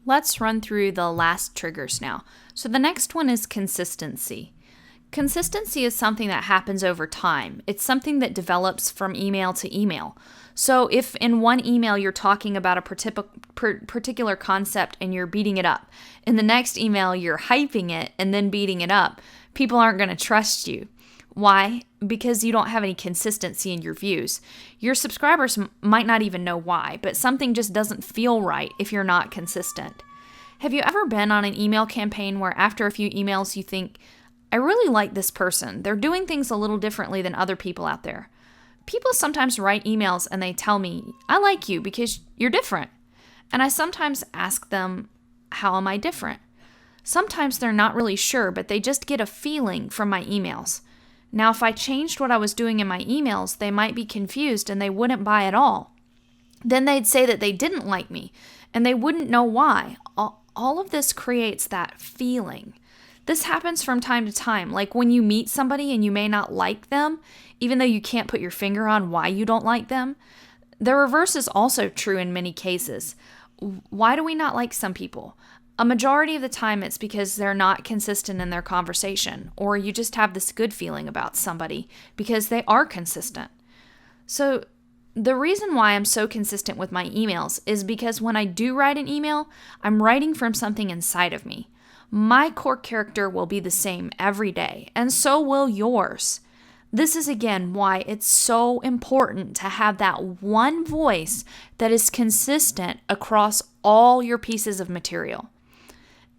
Let's run through the last triggers now. So the next one is consistency. Consistency is something that happens over time. It's something that develops from email to email. So if in one email you're talking about a particular concept and you're beating it up, in the next email you're hyping it and then beating it up, people aren't going to trust you. Why? Because you don't have any consistency in your views. Your subscribers might not even know why, but something just doesn't feel right if you're not consistent. Have you ever been on an email campaign where after a few emails you think, I really like this person. They're doing things a little differently than other people out there. People sometimes write emails and they tell me, I like you because you're different. And I sometimes ask them, how am I different? Sometimes they're not really sure, but they just get a feeling from my emails. Now, if I changed what I was doing in my emails, they might be confused and they wouldn't buy at all. Then they'd say that they didn't like me and they wouldn't know why. All of this creates that feeling. This happens from time to time, like when you meet somebody and you may not like them, even though you can't put your finger on why you don't like them. The reverse is also true in many cases. Why do we not like some people? A majority of the time it's because they're not consistent in their conversation, or you just have this good feeling about somebody because they are consistent. So the reason why I'm so consistent with my emails is because when I do write an email, I'm writing from something inside of me. My core character will be the same every day, and so will yours. This is again why it's so important to have that one voice that is consistent across all your pieces of material.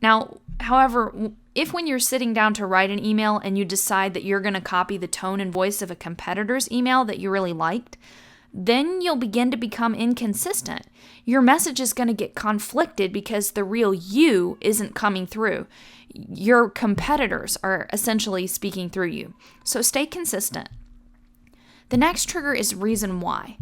Now, however, if when you're sitting down to write an email and you decide that you're going to copy the tone and voice of a competitor's email that you really liked, then you'll begin to become inconsistent. Your message is going to get conflicted because the real you isn't coming through. Your competitors are essentially speaking through you. So stay consistent. The next trigger is reason why.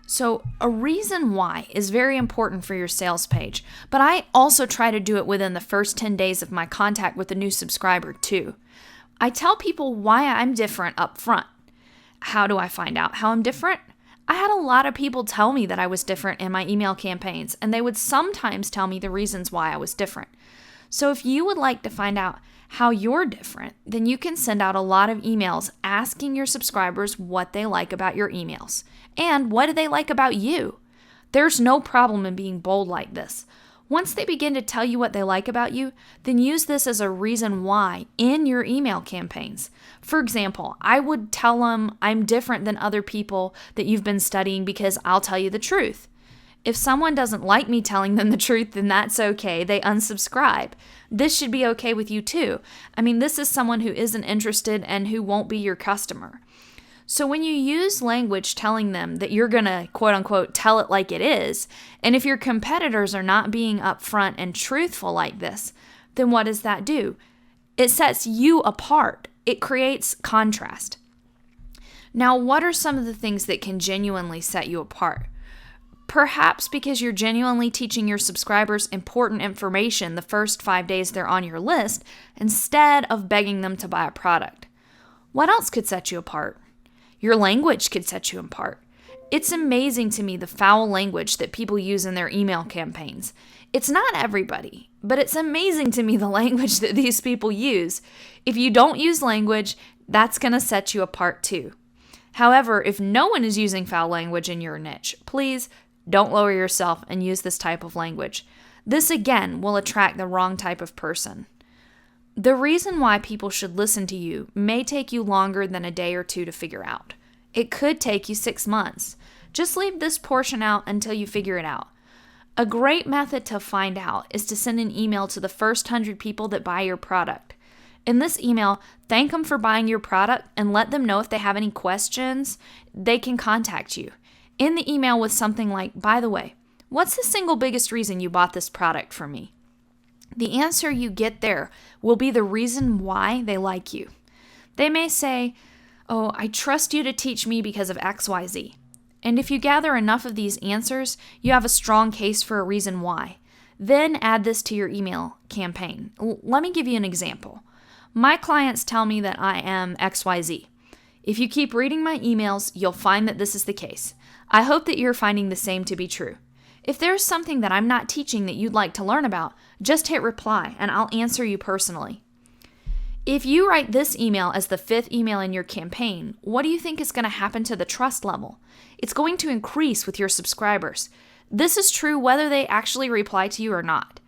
So a reason why is very important for your sales page, but I also try to do it within the first 10 days of my contact with a new subscriber too. I tell people why I'm different up front. How do I find out how I'm different? I had a lot of people tell me that I was different in my email campaigns, and they would sometimes tell me the reasons why I was different. So if you would like to find out how you're different, then you can send out a lot of emails asking your subscribers what they like about your emails and what do they like about you. There's no problem in being bold like this. Once they begin to tell you what they like about you, then use this as a reason why in your email campaigns. For example, I would tell them I'm different than other people that you've been studying because I'll tell you the truth. If someone doesn't like me telling them the truth, then that's okay. They unsubscribe. This should be okay with you too. I mean, this is someone who isn't interested and who won't be your customer. So when you use language telling them that you're going to, quote unquote, tell it like it is, and if your competitors are not being upfront and truthful like this, then what does that do? It sets you apart. It creates contrast. Now, what are some of the things that can genuinely set you apart? Perhaps because you're genuinely teaching your subscribers important information the first 5 days they're on your list instead of begging them to buy a product. What else could set you apart? Your language could set you apart. It's amazing to me the foul language that people use in their email campaigns. It's not everybody, but it's amazing to me the language that these people use. If you don't use language, that's going to set you apart too. However, if no one is using foul language in your niche, please don't lower yourself and use this type of language. This again will attract the wrong type of person. The reason why people should listen to you may take you longer than a day or two to figure out. It could take you 6 months. Just leave this portion out until you figure it out. A great method to find out is to send an email to the first 100 people that buy your product. In this email, thank them for buying your product and let them know if they have any questions, they can contact you. In the email with something like, by the way, what's the single biggest reason you bought this product from me? The answer you get there will be the reason why they like you. They may say, oh, I trust you to teach me because of XYZ. And if you gather enough of these answers, you have a strong case for a reason why. Then add this to your email campaign. Let me give you an example. My clients tell me that I am XYZ. If you keep reading my emails, you'll find that this is the case. I hope that you're finding the same to be true. If there's something that I'm not teaching that you'd like to learn about, just hit reply and I'll answer you personally. If you write this email as the 5th email in your campaign, what do you think is going to happen to the trust level? It's going to increase with your subscribers. This is true whether they actually reply to you or not.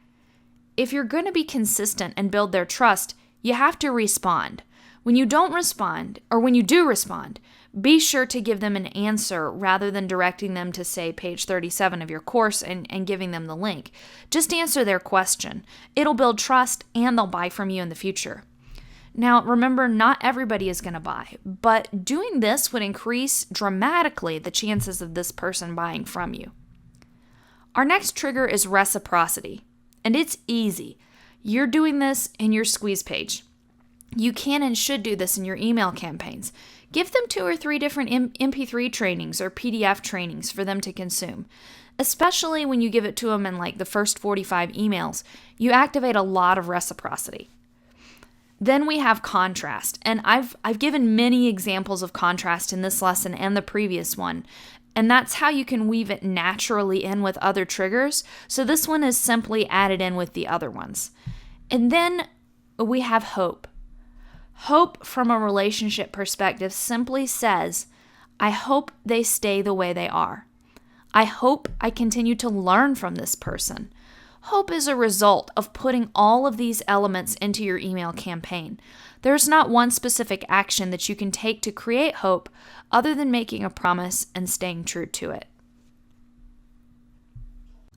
If you're going to be consistent and build their trust, you have to respond. When you don't respond, or when you do respond, be sure to give them an answer rather than directing them to, say, page 37 of your course and giving them the link. Just answer their question. It'll build trust and they'll buy from you in the future. Now, remember, not everybody is going to buy, but doing this would increase dramatically the chances of this person buying from you. Our next trigger is reciprocity, and it's easy. You're doing this in your squeeze page. You can and should do this in your email campaigns. Give them 2 or 3 different MP3 trainings or PDF trainings for them to consume. Especially when you give it to them in like the first 45 emails, you activate a lot of reciprocity. Then we have contrast, and I've given many examples of contrast in this lesson and the previous one, and that's how you can weave it naturally in with other triggers, so this one is simply added in with the other ones. And then we have hope. Hope from a relationship perspective simply says, I hope they stay the way they are. I hope I continue to learn from this person. Hope is a result of putting all of these elements into your email campaign. There's not one specific action that you can take to create hope other than making a promise and staying true to it.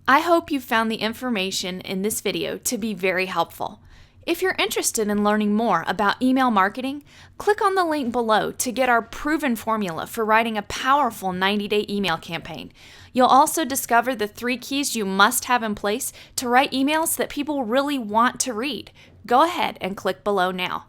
I hope you found the information in this video to be very helpful. If you're interested in learning more about email marketing, click on the link below to get our proven formula for writing a powerful 90-day email campaign. You'll also discover the 3 keys you must have in place to write emails that people really want to read. Go ahead and click below now.